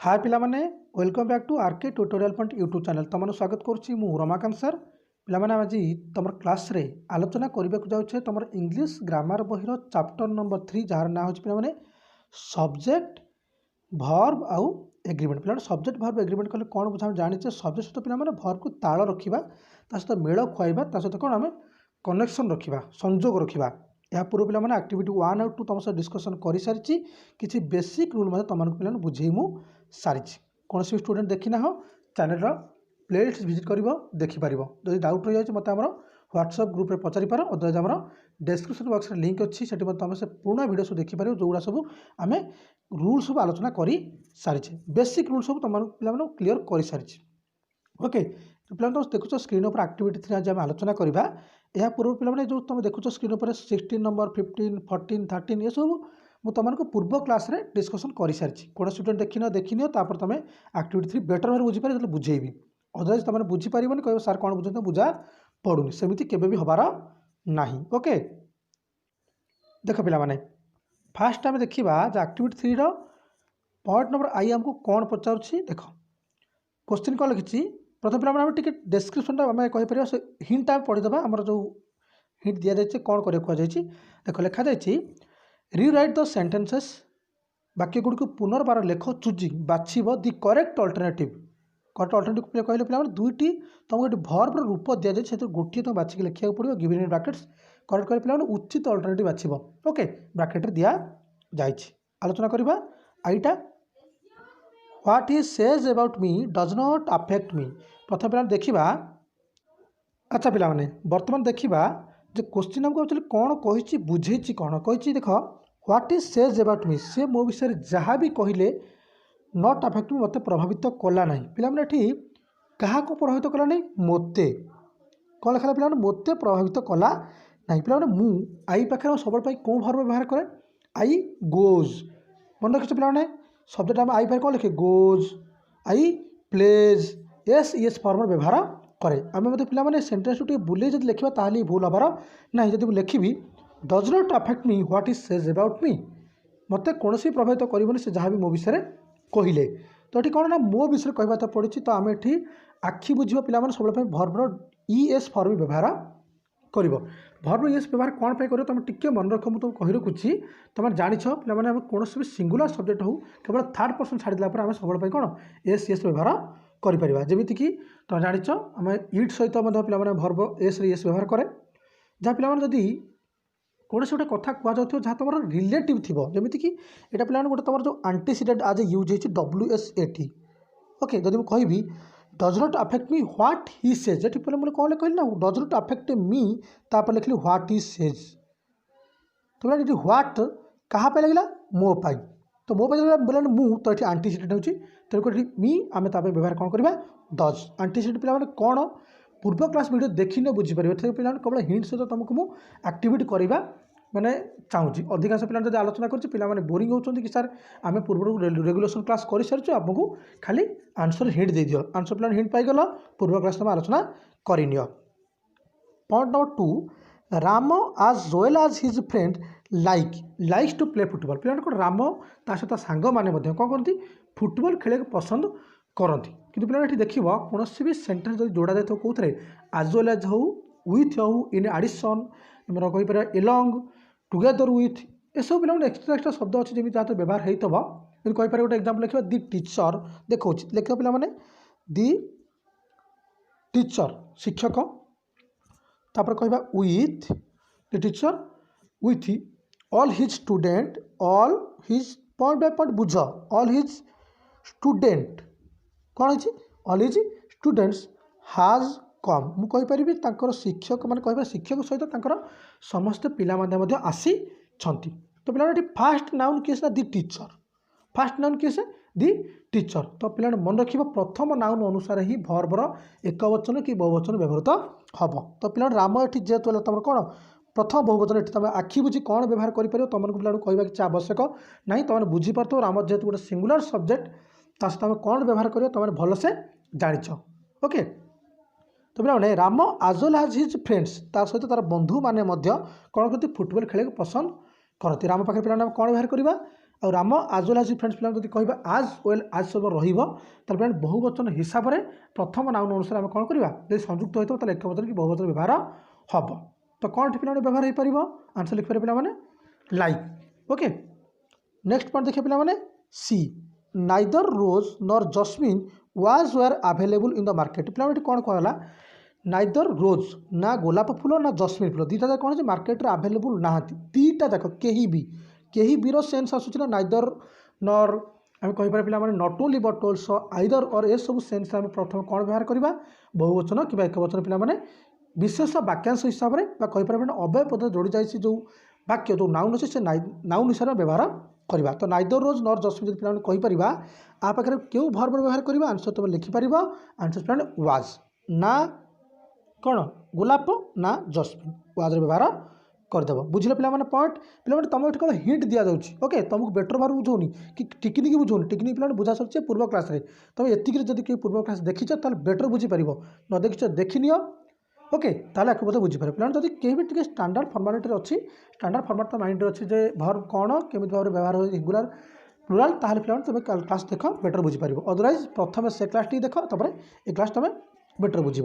हाय पिला माने welcome back to R K tutorial point YouTube channel तुम स्वागत करुच्ची मु रमाकांत सर पिला माने आज तुम क्लास रे आलोचना करने को जाऊे तुम इंग्लिश ग्रामर बहिर चैप्टर नंबर 3 जार ना हो पिला माने सब्जेक्ट भर्ब आउ एग्रीमेंट पिला सब्जेक्ट भर्ब एग्रीमेंट कले कौन बुझा जाने सब्जेक्ट सहित पिला माने भर्ब को ताल रखा सहित मेल खुआइबा सहित कौन आम कनेक्शन रखा संजोग रखा या पूर्व पिला माने एक्टिविटी 1 और 2 तुम सह डिस्कसन कर सारी किसी बेसिक रूल तुम पिला बुझे मु सारी कौन भी स्टूडेंट देखी ना हो चैनल प्लेलिस्ट विजिट कर देखिपर जब डाउट रही है मतलब व्हाट्सएप ग्रुप में पचारि पार अदरवाइज आम डिस्क्रिप्शन बॉक्स में लिंक अच्छी से तुम से पुराना वीडियो सब देखिपर जोड़ा सब आम रूल सब आलोचना कर सारी बेसिक रूल सब तुम पे क्लीयर कर सारी ओके तो पे तुम देखुच स्क्रीन पर एक्टिविटी 3 आज आम आलोचना करवा यह पूर्व पे जो तुम देखुच स्क्रीन पर 16 नंबर 15 14 13 ये सब मुझे पूर्व क्लास रे डिस्कसन कर सारी कौन स्टूडेंट देखनी तापर तुम एक्टिविटी 3 बेटर भाव बुझीपार जो बुझेबी अदरवाइज तुम बुझीपार कह सार कौन बुझे बुझा पड़ूनी सेमती केबे भी हबार नहीं ओके देख पे फास्ट आम देखा एक्टिविटी 3 पॉइंट नंबर आई आमको कौन पचार देख क्वेश्चन कौन लिखी प्रथम पे टी डिस्क्रिप्शन आम कहीपर से हिंट आम पढ़ीदे आम जो हिंट दि जाए कौन कर देख लिखा जाए रीराइट द सेंटेंसेस वाक्य गुड़ी को पुनर्बार लेख चूजिंग बाछब दि करेक्ट अल्टरनेटिव करेक्ट अल्टरनेटिव कहले पे दुईटी तुमको ये भर्बर रूप दि जाए से गोटे तुम बाछिक लिखा पड़ो गिवन इन ब्रैकेट्स करेक्ट कहले पे उचित अल्टरनेटिव बाछब ओके ब्रैकेट दि जाए आलोचना करवा आईटा what he says about me does not affect me प्रथम पे देखा अच्छा पे बर्तमान देखा जे क्वेश्चन हमको एक्चुअली कौन कही बुझे कौन कही देख व्हाट इज सेज अबाउट मी से मो विषय जहाँ भी कहले नॉट अफेक्ट मी मत प्रभावित कला ना पे क्या प्रभावित कला नहीं मते कौन लिखा पे मते प्रभावित कला ना पे मु आई पाखे सब कौन भर व्यवहार करे आई गोज मन रखिए पे सब्जेक्ट आम आई पाखे कौन लिखे goes I plays s s form व्यवहार करे आम मतलब पे सेन्टेन्स टे बुले जब लिखा ताली भूल हबार ना जब लिखी does not affect me what is says about मी मत कौन भी प्रभावित कर से जहाँ भी मो विषय कहले तो ये कौन ना मो विषय कहता पड़ी तो आम ये आखि बुझे पे सब भर्बर ईएस फॉर्म व्यवहार कर भर्बर ईएस व्यवहार कौन कर तुम टे मन रख मुझे कही रखुच्छी तुम जान पे कौन भी सिंगुलर सब्जेक्ट हो केवल थर्ड पर्सन छाड़देला आम सब कौन एस एस व्यवहार करें जमीक तुम जान आम इट सहित पे भर्ब एस एस व्यवहार कै जहाँ पे जदि कौन गोटे कथा कहु जहाँ तुम रिलेटिव थी जमीक यहाँ पे गोटे तुम जो आंटीसीडेंट आज यूज हो WSAT ओके जब मुझे कहि does not affect me what he says ये पे कौन कहली ना डज नॉट अफेक्ट मी तापर लिखली व्हाट ही सेज तो ये व्हाट कहाँ पे लगे मो पाई तो मो पाई बोले मु तो ये आंटीसीडेंट हो तेणुक मी आम व्यवहार कौन करवा डज आंटीसीडेंट पे कौन पूर्व क्लास वीडियो देखी न बुझीपर पे केवल हिंट सहित तुमको मुझे एक्टिविटी करवा मैंने चाहूँगी अधिकांश पे जब आलोचना कर बोरिंग होती कि सार आम पूर्व रेगुलेशन क्लास कर सारी आपको खाली आंसर हिंट दे दियो आंसर पे हिंट पाईगल पूर्व क्लास तुम आलोचना करनी point number 2 Ram as well as his friend likes to play football पे कौन राम ता सहित सांग मैंने कौन करती फुटबॉल खेल पसंद करती कितु पे देख कौन भी सेन्टेन्स जो जोड़ा जाए कौन आज वेल एज हो विथ हो इन एडिशन कहीपर एलंग टुगेदर विथ ये सब पे एक्सट्रा शब्द अच्छे जमी जहाँ व्यवहार होता कहीपर गोटे एग्जाम्पल लिखा दि टीचर देखो लिख पे दि टीचर शिक्षक तापर कहवा with the teacher with all his student all his point by point बुझ ऑल हिज स्टूडेंट कौन है ऑल हिज स्टूडेंट्स हाज कम मुझे शिक्षक मैंने कह शिक्षक सहित समस्त पिला आसी तो पे फास्ट नाउन किए से दि टीचर फास्ट नाउन किए से दि टीचर तो पे मन रखिए प्रथम नाउन अनुसार ही भर्बर एक वचन कि बहुवचन व्यवहृत हम तो पे राम ये जेहेतु तुम कौन प्रथम बहुवचन ये तुम आखि बुझी कौन व्यवहार कर तुमको पे कहवा किसी आवश्यक ना तुम बुझीपार राम जेहेतु गोटे सिंगुलर सब्जेक्ट सहित तुम कौन व्यवहार कर तुम भलसे जाच ओके तो पे Ram as well as his friends तार सहित तार बंधु मैंने कौन करती फुटबॉल खेल पसंद करती राम पाखे पे कौन व्यवहार करवा और राम आज वेल आज फ्रेंड्स पिला कह आज वेल आज सब रही बहुवचन हिसाब से प्रथम नाउन अनुसार आम कौन करवा जब संयुक्त होता है एक वचन कि बहुवचन व्यवहार हम तो कौन पे व्यवहार हो पार आंसर लिखिपारे पे लाइक ओके। नेक्स्ट पॉइंट देखिए पे see neither rose nor jasmine was were available in the market पे कौन कहला नाइदर रोज ना गोलाप फूल ना जस्मिन फूल दुईटा जाक कौन मार्केट रे अवेलेबल ना दीटा जाक कहीं भी सेन्स आसूँ नाइदर नर आम कहीपर पे not only but also either और ये सब सेन्स आम प्रथम कौन व्यवहार करवा बहुवचन कि एक वचन पे विशेष वाक्यांश हिसाब से कहीपर अव्यय पद जोड़ी जाए जो वाक्य जो नाउन अच्छे से नाउन हिसाब से व्यवहार करवा तो नाइदर रोज नर जस्मिन जो पे कहीपर आ पाखे क्यों भर्ब व्यवहार करवा आंसर तुम लिखिपार आंसर पे वाज ना कौन गोलाप ना जस्मिन वाज व्यवहार करदेव बुझे पे पॉइंट पे तुम ये कौन हिंट दि जाऊँगी ओके तुमको बेटर भाव बुझौनी कि टिकनिक बुझौनी टिकनिक पे बुझा सर पूर्व क्लास रे तुम एतिक जब पूर्व क्लास देखीच बेटर बुझीपार न देखीच देखनी ओके ताले आपको बोधे बुझीपार पे जब कहीं भी स्टैंडर्ड फर्मालिटी अच्छी स्टैंडर्ड फर्माट तो माइंड अच्छे जे भर्ब कौन केमी भाव व्यवहार हो रेगुलर प्लुराल ताहले पे तुम क्लास देख बेटर बुझीपार अदरवाइज प्रथम से क्लास टी देख तब ए क्लास तुम बेटर बुझ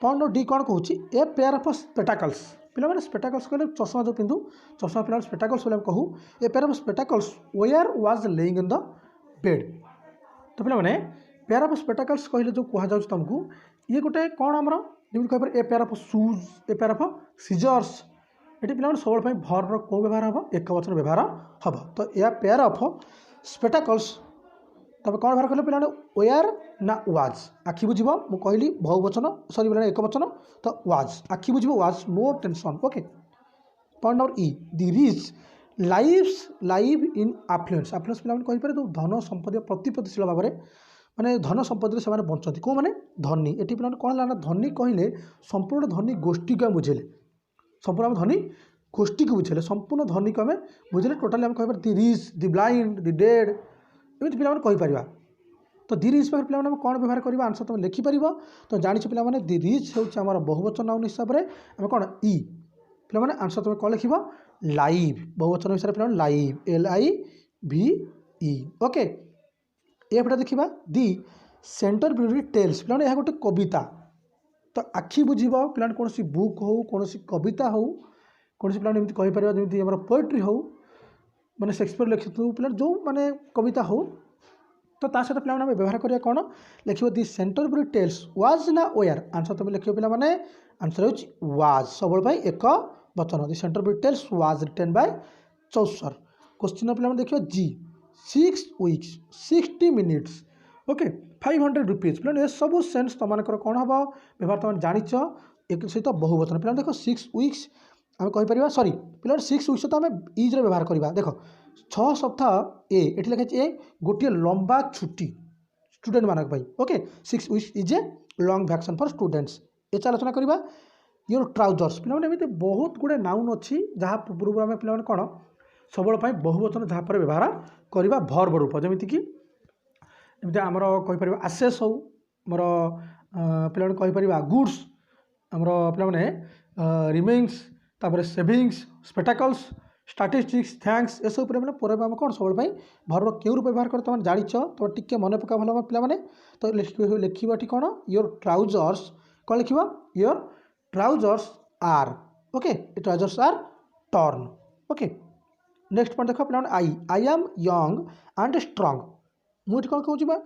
पॉइंट डी कौन कहूँ ए पेयर ऑफ स्पेटाकल्स पे स्पेटाकल्स कहले चश्मा जो पिंधु चश्मा पे स्पेटाकल्स कहूँ a pair of spectacles were was lying in the bed तो पे पेयर ऑफ स्पेटाकल्स कहले जो कह जाऊँ तुमको ये गोटे कौन आमर जमी कहीपर a pair of shoes a pair of scissors ये पे सब भर कौ व्यवहार हम एक वचन व्यवहार हम तो यह पेयर ऑफ स्पेटाकल्स तब कौन व्यवहार कले पे वेयर ना वाज आखि बुझ मुझे कहली बहुवचन सॉरी पे एक वचन तो वाज आखि बुझ was no tension okay. Point number ई the rich live in affluence affluence पे कहीपर जो धन संपत्ति प्रतिपत्तिशील भाव में माने धन संपत्ति से बंचती कौ मैंने धनी ये पे कौन है धनी कहले संपूर्ण धनी गोष्ठी को बुझेले संपूर्ण धनी गोष्ठी को बुझेले संपूर्ण धनी को आम बुझेले टोटाली आम कहीपर दि रिच दि ब्लाइंड दि डेड एमती पे कहीपर तो दि रिच पाखे पे कौन व्यवहार करवा आंसर तुम लिखिपार तो जानी पे दि रिच होमर बहुवचन नाउन हिसाब से आम कौन ई पे आंसर तुम कौन लिख लाइव बहुवचन हिसाब से पे लाइव LIVE ओके। ये पे देखा दि सेंटर ब्यूटी टेल्स पे यह गोटे कविता तो आखि बुझ पे कौन बुक हो कौन कविता हो कौन पे एमती कहीपर जमी पोएट्री हो मैंने शेक्सपियर लिखित पे जो माने कविता हो तो सहित पे व्यवहार करिया कौन लिख दि सेंटर ब्यूटी टेल्स वाज ना वेयर आंसर तुम लिख पे आंसर हो वाज सब एक वचन दि Canterbury Tales was written by Chaucer. Question पे देखिए जी 6 वीक्स 60 मिनिट्स ओके 500 रुपीज पे ये सब सेन्स तुम कौन हम व्यवहार तुम जाच एक सहित बहुवचन पे देख 6 वीक्स आम कहीपर सॉरी पे 6 वीक्स तो आम इज व्यवहार करवा देख 6 सप्ताह ये लिखाई ए गोटे लंबा छुट्टी स्टूडेंट मानक okay 6 weeks is a lung vacation for students ये आलोचना करवा योर ट्राउजर्स पे बहुत गुड़े नाउन अच्छी जहाँ पूर्व आम पे कौन सबल बहुवचन जहाँ पर व्यवहार करवा भर्ब रूप जमीक आमर कहीपर आसेस हो मोर पे कहीपर गुड्स आमर पे रिमेन्स तापर सेविंग्स स्पेटाकल्स स्टाटिस्टिक्स थैंक्स ये सब पर आम कौन सब भर्ब क्यों रूप व्यवहार कर तुम जाच तुम टिके मन पका भल पे तो लिखी कौन योर ट्राउजर्स कौन लिख your trousers are okay trousers are torn okay. Next point देख पे I am young and strong मुझे कौन कहूँ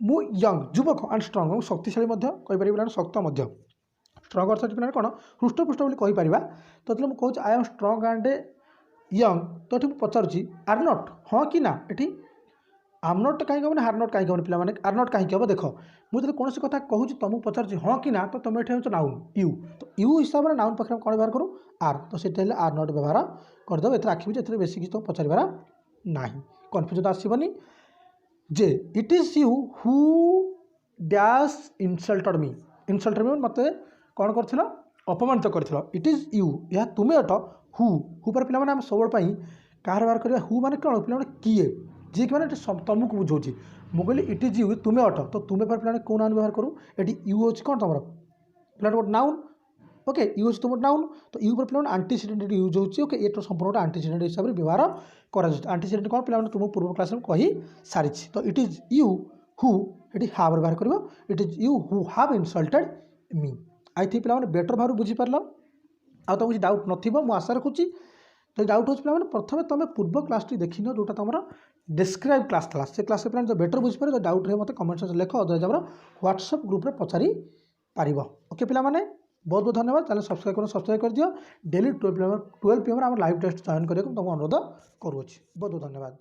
मु यंग युवक एंड स्ट्रंग शक्तिशाली कहीपर शक्त स्ट्रंग अर्थात पे कौन हृष्टपुष्ट कहीपर तो मुझे कहूँ आई एम स्ट्रंग एंड यंग तो ये पचारुची आर नट हाँ कि ना ये आम नट कहीं कहना हार नट कहीं कहना पे आर नट कहीं हम देख मुझे कौन कथा कहूँ तुमको पचारुची हाँ कि ना तो तुम ये हूँ नाउन यू तो यू हिसाब से नाउन पाखे कौन व्यवहार करूँ आर तो से आर नट व्यवहार करदेव ए आखिबी ए बेस किसी तुम पचार ना कन्फ्यूजन आसबनी जे it is you who dash insulted me मत कौन कर अपमानित कर इट इज यू यह तुम्हें अट हु पर पे सब क्या व्यवहार करवा हु माने कौन पे किए जी कि मैंने तुमको बुझाऊँ मुझे इट इज यू तुम्हें अट तो तुम्हें पर पे कौन नाउन व्यवहार करूँ ये यू हूँ कौन तुम पे गोटे नाउन ओके यू हूँ तुम नाउन तो यू पर पे आंटीसीडेंट यूज होची ओके ये तो संपूर्ण आंटीसीडेंट हिसाब से व्यवहार करा आंटीसीडेंट कौन पे तुमको पूर्व क्लास में कही सारी तो इट इज यू हु ये हाव व्यवहार कर it is you who have insulted me I think पे बेटर भाव बुझीपार आ तो किसी डाउट नथिबो मु आशा रखुची तो डाउट हो पे प्रथम तुम पूर्व क्लास टी देखी जोटा तुम डिस्क्राइब क्लास था से क्लास पे जो बेटर बुझीपार तो डाउट है मतलब कमेंट सेक्शन लेख अदरवाइज आम व्हाट्सएप ग्रुप में पचारि पार ओके पे बहुत बहुत धन्यवाद चैनल सब्सक्राइब कर दियो daily 12 PM live test join करने तुमको अनुरोध करुँच बहुत बहुत धन्यवाद।